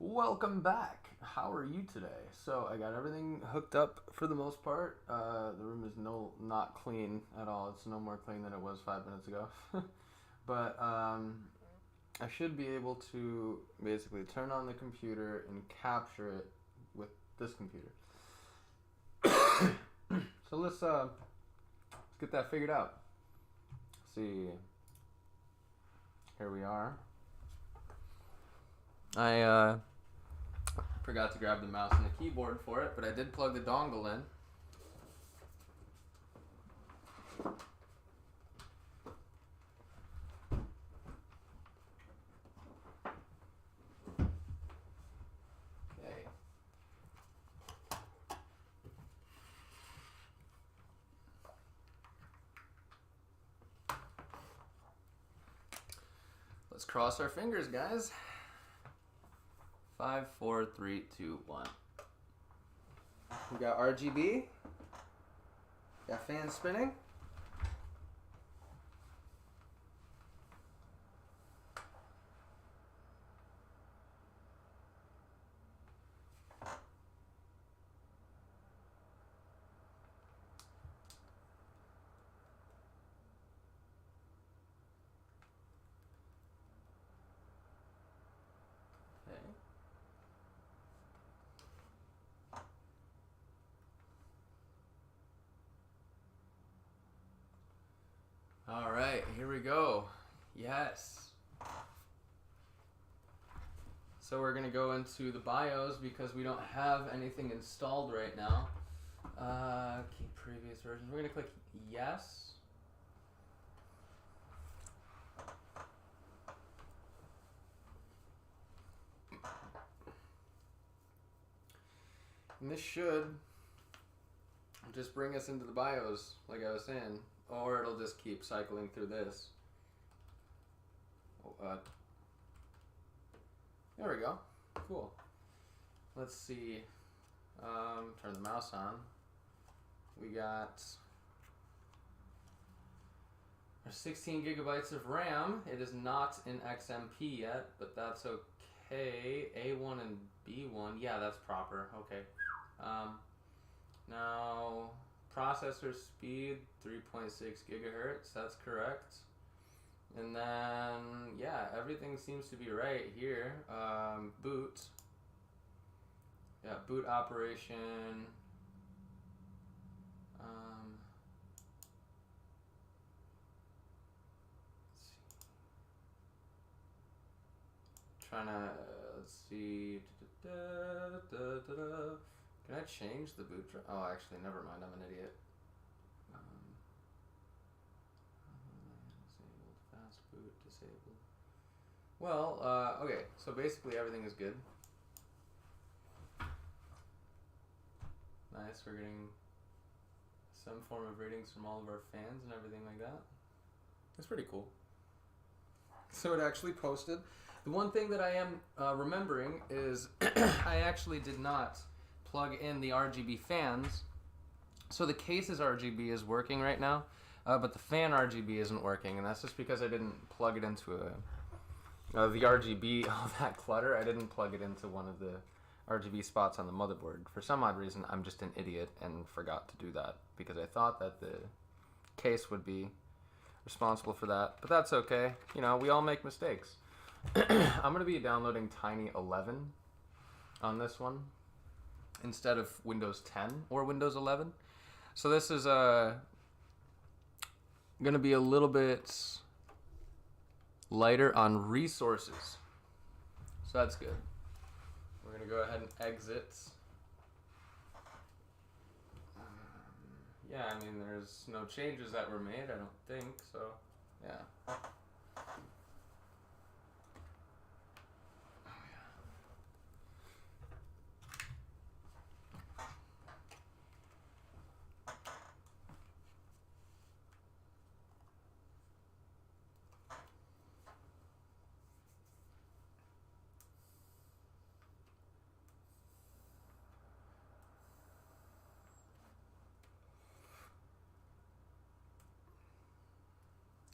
Welcome back. How are you today? So I got everything hooked up for the most part. The room is not clean at all. It's no more clean than it was 5 minutes ago. But I should be able to basically turn on the computer and capture it with this computer. So let's get that figured out. See, here we are. I forgot to grab the mouse and the keyboard for it, but I did plug the dongle in. Okay. Let's cross our fingers, guys. 5, 4, 3, 2, 1. We got RGB. Got fans spinning. Okay. All right, here we go. Yes. So we're gonna go into the BIOS because we don't have anything installed right now. Keep previous versions. We're gonna click yes. And this should just bring us into the BIOS, like I was saying. Or it'll just keep cycling through this. There we go. Cool. Let's see. Turn the mouse on. We got our 16 gigabytes of RAM. It is not in XMP yet, but that's okay. A1 and B1. Yeah, that's proper. Okay. Now, processor speed 3.6 gigahertz. That's correct. And then, yeah, everything seems to be right here. Boot. Yeah, boot operation. Let's see. Trying to, let's see. Can I change the boot drive? Oh, actually, never mind. I'm an idiot. Disabled, fast boot, disabled. Well, okay, so basically everything is good. Nice, we're getting some form of ratings from all of our fans and everything like that. That's pretty cool. So it actually posted. The one thing that I am remembering is I actually did not plug in the RGB fans. So the case's RGB is working right now, but the fan RGB isn't working, and that's just because I didn't plug it into the RGB, all that clutter. I didn't plug it into one of the RGB spots on the motherboard. For some odd reason, I'm just an idiot and forgot to do that because I thought that the case would be responsible for that, but that's okay. You know, we all make mistakes. I'm going to be downloading Tiny 11 on this one instead of Windows 10 or Windows 11. So this is going to be a little bit lighter on resources. So that's good. We're going to go ahead and exit. Yeah, I mean, there's no changes that were made, I don't think, so, yeah.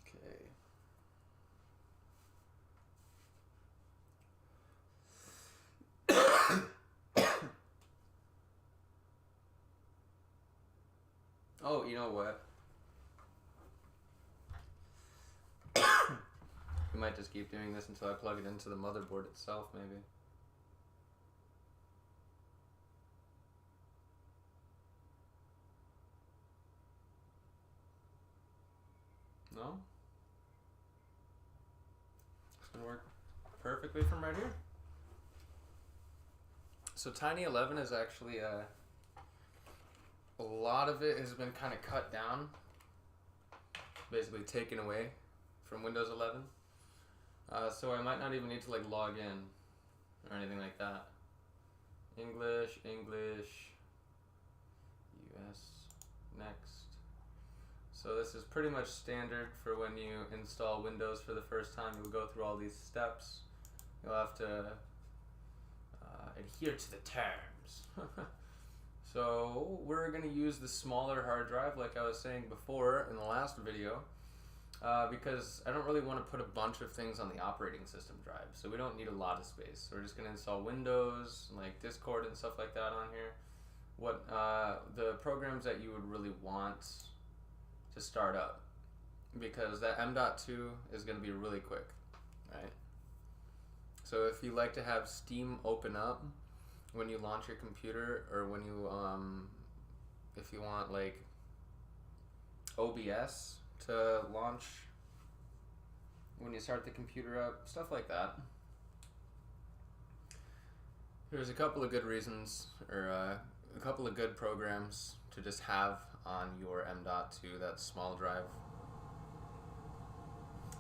Okay. Oh, you know what? We might just keep doing this until I plug it into the motherboard itself, maybe. No? It's gonna work perfectly from right here. So Tiny 11 is actually a lot of it has been kind of cut down, basically taken away from Windows 11. So I might not even need to like log in or anything like that. English, US, next. So this is pretty much standard for when you install Windows for the first time. You'll go through all these steps. You'll have to adhere to the terms. So we're going to use the smaller hard drive like I was saying before in the last video, because I don't really want to put a bunch of things on the operating system drive, so we don't need a lot of space. So we're just going to install Windows, like Discord and stuff like that on here. What the programs that you would really want to start up, because that M.2 is going to be really quick, right? So if you like to have Steam open up when you launch your computer, or when you if you want like OBS to launch when you start the computer up, stuff like that. There's a couple of good reasons, or a couple of good programs to just have on your M.2, that small drive.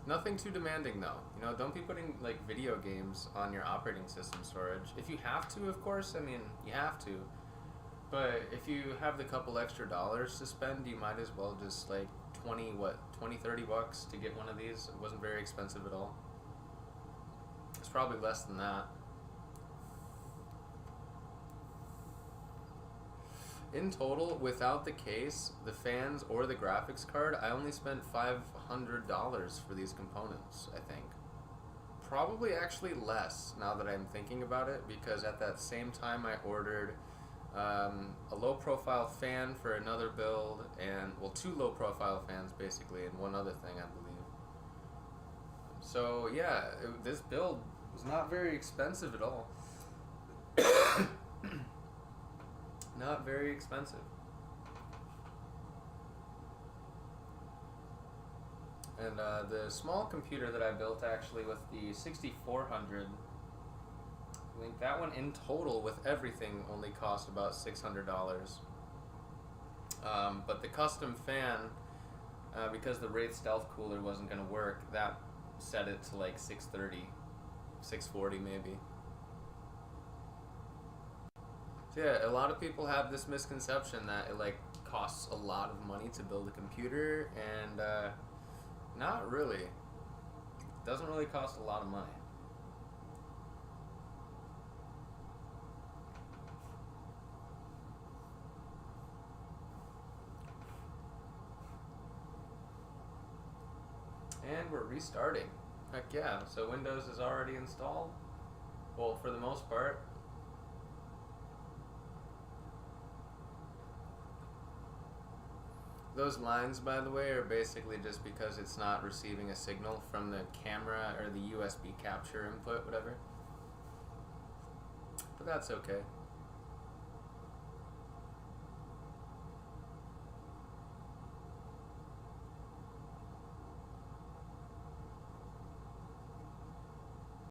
Nothing too demanding though. You know, don't be putting like video games on your operating system storage. If you have to, of course, I mean, you have to. But if you have the couple extra dollars to spend, you might as well just like 20, 30 bucks to get one of these. It wasn't very expensive at all. It's probably less than that. In total, without the case, the fans, or the graphics card, I only spent $500 for these components, I think. Probably actually less, now that I'm thinking about it, because at that same time I ordered a low-profile fan for another build, and, well, 2 low-profile fans, basically, and one other thing, I believe. So, yeah, this build was not very expensive at all. Not very expensive. And the small computer that I built actually with the 6400, I think that one in total with everything only cost about $600. But the custom fan, because the Wraith Stealth Cooler wasn't going to work, that set it to like $630, $640 maybe. Yeah, a lot of people have this misconception that it like costs a lot of money to build a computer, and not really. It doesn't really cost a lot of money. And we're restarting. Heck yeah, so Windows is already installed. Well, for the most part. Those lines, by the way, are basically just because it's not receiving a signal from the camera or the USB capture input, whatever. But that's okay.